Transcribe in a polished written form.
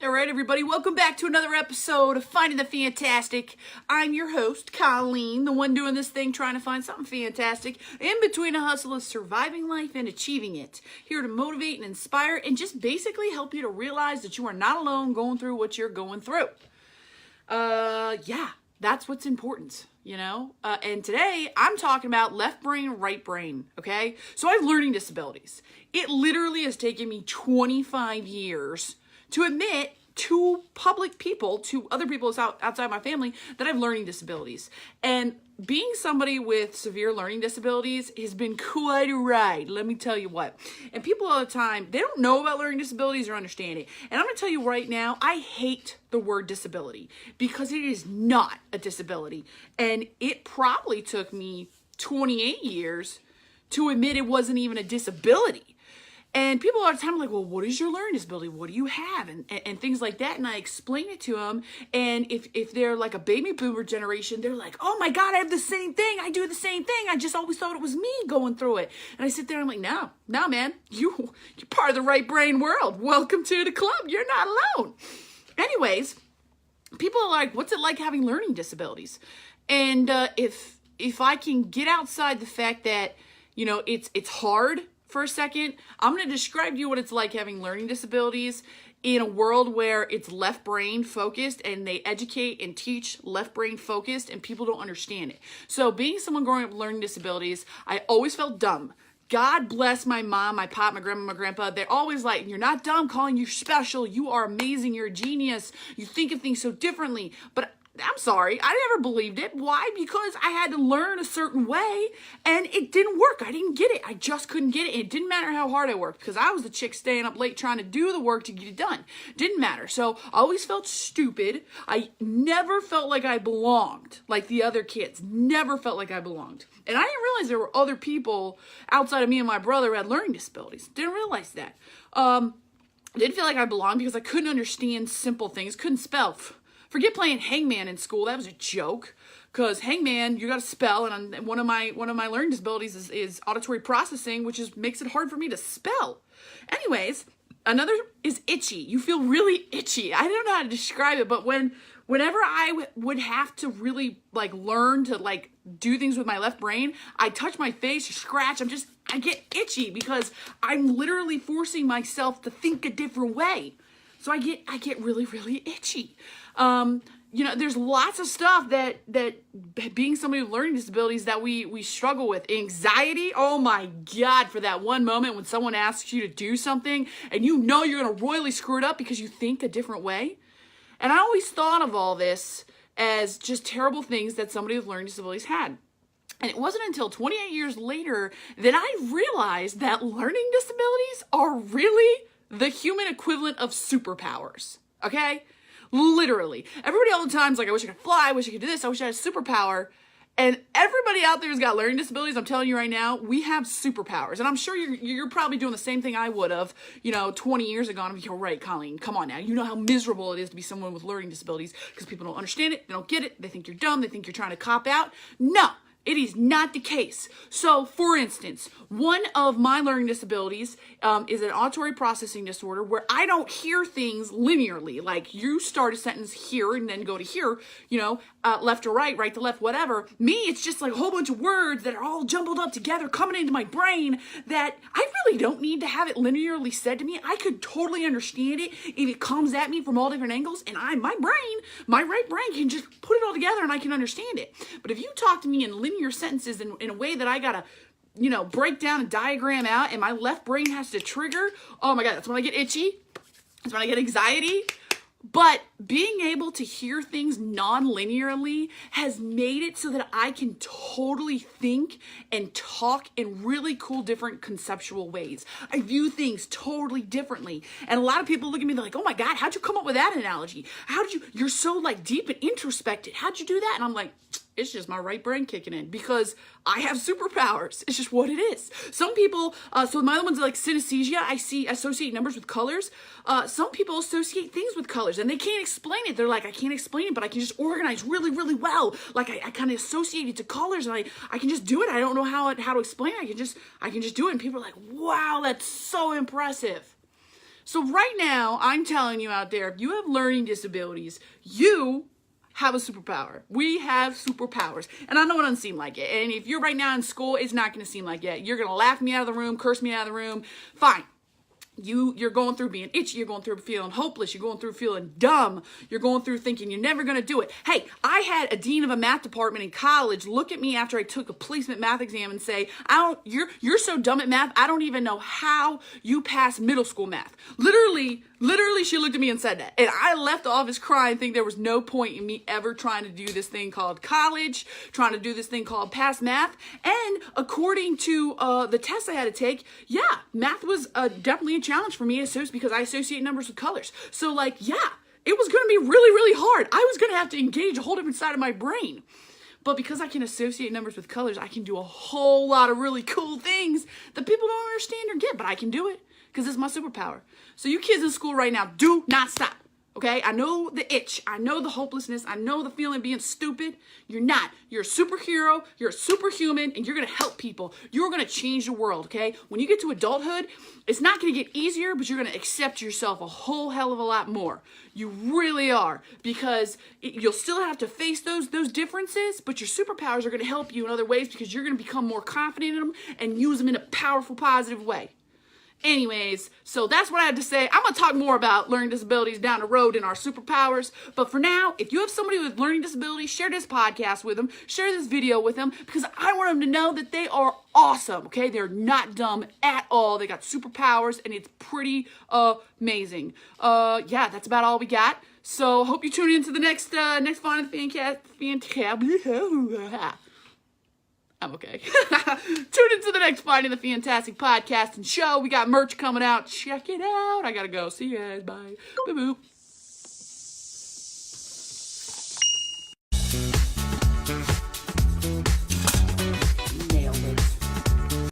All right, everybody, welcome back to another episode of Finding the Fantastic. I'm your host, Colleen, the one doing this thing, trying to find something fantastic in between a hustle of surviving life and achieving it. Here to motivate and inspire and just basically help you to realize that you are not alone going through what you're going through. Yeah, that's what's important, you know? And today, I'm talking about left brain, right brain, okay? So I have learning disabilities. It literally has taken me 25 years to admit to public people, to other people outside my family, that I have learning disabilities. And being somebody with severe learning disabilities has been quite a ride, let me tell you what. And people all the time, they don't know about learning disabilities or understand it. And I'm going to tell you right now, I hate the word disability because it is not a disability. And it probably took me 28 years to admit it wasn't even a disability. And people all the time are like, well, what is your learning disability? What do you have? And things like that. And I explain it to them. And if they're like a baby boomer generation, they're like, oh my God, I have the same thing. I do the same thing. I just always thought it was me going through it. And I sit there and I'm like, no, man, you're part of the right brain world. Welcome to the club. You're not alone. Anyways, people are like, what's it like having learning disabilities? And if I can get outside the fact that, you know, it's hard for a second, I'm going to describe to you what it's like having learning disabilities in a world where it's left brain focused and they educate and teach left brain focused and people don't understand it. So being someone growing up with learning disabilities, I always felt dumb. God bless my mom, my pop, my grandma, my grandpa. They're always like, you're not dumb, Colin, you're special, you are amazing, you're a genius, you think of things so differently. But I'm sorry, I never believed it. Why? Because I had to learn a certain way and it didn't work. I didn't get it. I just couldn't get it. It didn't matter how hard I worked because I was the chick staying up late trying to do the work to get it done. Didn't matter. So I always felt stupid. I never felt like I belonged like the other kids. Never felt like I belonged. And I didn't realize there were other people outside of me and my brother who had learning disabilities. Didn't realize that. Didn't feel like I belonged because I couldn't understand simple things. Couldn't spell. Forget playing hangman in school. That was a joke. Because hangman, you got to spell, and one of my learning disabilities is auditory processing, which makes it hard for me to spell. Anyways, another is itchy. You feel really itchy. I don't know how to describe it, but whenever I would have to really like learn to like do things with my left brain, I touch my face, scratch. I get itchy because I'm literally forcing myself to think a different way. So I get really, really itchy. You know, there's lots of stuff that being somebody with learning disabilities that we struggle with. Anxiety, oh my God, for that one moment when someone asks you to do something and you know you're going to royally screw it up because you think a different way. And I always thought of all this as just terrible things that somebody with learning disabilities had. And it wasn't until 28 years later that I realized that learning disabilities are really the human equivalent of superpowers, okay? Literally. Everybody all the time is like, I wish I could fly, I wish I could do this, I wish I had a superpower. And everybody out there who's got learning disabilities, I'm telling you right now, we have superpowers. And I'm sure you're probably doing the same thing I would have, 20 years ago. And I'm like, you're right, Colleen, come on now. You know how miserable it is to be someone with learning disabilities because people don't understand it, they don't get it, they think you're dumb, they think you're trying to cop out. No. It is not the case. So, for instance, one of my learning disabilities is an auditory processing disorder where I don't hear things linearly. Like you start a sentence here and then go to here, left to right, right to left, whatever. Me, it's just like a whole bunch of words that are all jumbled up together coming into my brain that I really don't need to have it linearly said to me. I could totally understand it if it comes at me from all different angles and my right brain can just put it all together and I can understand it. But if you talk to me in linear sentences in a way that I gotta, break down and diagram out and my left brain has to trigger, oh my God, that's when I get itchy. That's when I get anxiety. But being able to hear things non-linearly has made it so that I can totally think and talk in really cool, different conceptual ways. I view things totally differently. And a lot of people look at me, they're like, oh my God, how'd you come up with that analogy? You're so like deep and introspective. How'd you do that? And I'm like, it's just my right brain kicking in because I have superpowers. It's just what it is. Some people, so my other ones are like synesthesia. I associate numbers with colors. Some people associate things with colors and they can't explain it. They're like, I can't explain it, but I can just organize really, really well. Like I kind of associate it to colors and I can just do it. I don't know how to explain it. I can just do it. And people are like, wow, that's so impressive. So right now, I'm telling you out there, if you have learning disabilities, you have a superpower. We have superpowers. And I know it doesn't seem like it. And if you're right now in school, it's not going to seem like it. You're going to laugh me out of the room, curse me out of the room. Fine. You're going through being itchy, you're going through feeling hopeless, you're going through feeling dumb, you're going through thinking you're never going to do it. Hey, I had a dean of a math department in college look at me after I took a placement math exam and say, you're so dumb at math, I don't even know how you passed middle school math. Literally, she looked at me and said that. And I left the office crying, thinking there was no point in me ever trying to do this thing called college, trying to do this thing called pass math. And according to the tests I had to take, yeah, math was definitely a challenge for me because I associate numbers with colors. So like, yeah, it was going to be really, really hard. I was going to have to engage a whole different side of my brain. But because I can associate numbers with colors, I can do a whole lot of really cool things that people don't understand or get, but I can do it because it's my superpower. So you kids in school right now, do not stop. Okay, I know the itch, I know the hopelessness, I know the feeling of being stupid. You're not. You're a superhero, you're a superhuman, and you're gonna help people. You're gonna change the world, okay? When you get to adulthood, it's not gonna get easier, but you're gonna accept yourself a whole hell of a lot more. You really are, because you'll still have to face those differences, but your superpowers are gonna help you in other ways because you're gonna become more confident in them and use them in a powerful, positive way. Anyways, so that's what I had to say. I'm going to talk more about learning disabilities down the road in our superpowers. But for now, if you have somebody with learning disabilities, share this podcast with them. Share this video with them because I want them to know that they are awesome, okay? They're not dumb at all. They got superpowers and it's pretty amazing. Yeah, that's about all we got. So hope you tune in to the next Fun I'm okay. Tune into the next Finding the Fantastic podcast and show. We got merch coming out. Check it out. I gotta go. See you guys. Bye. Boo-boo.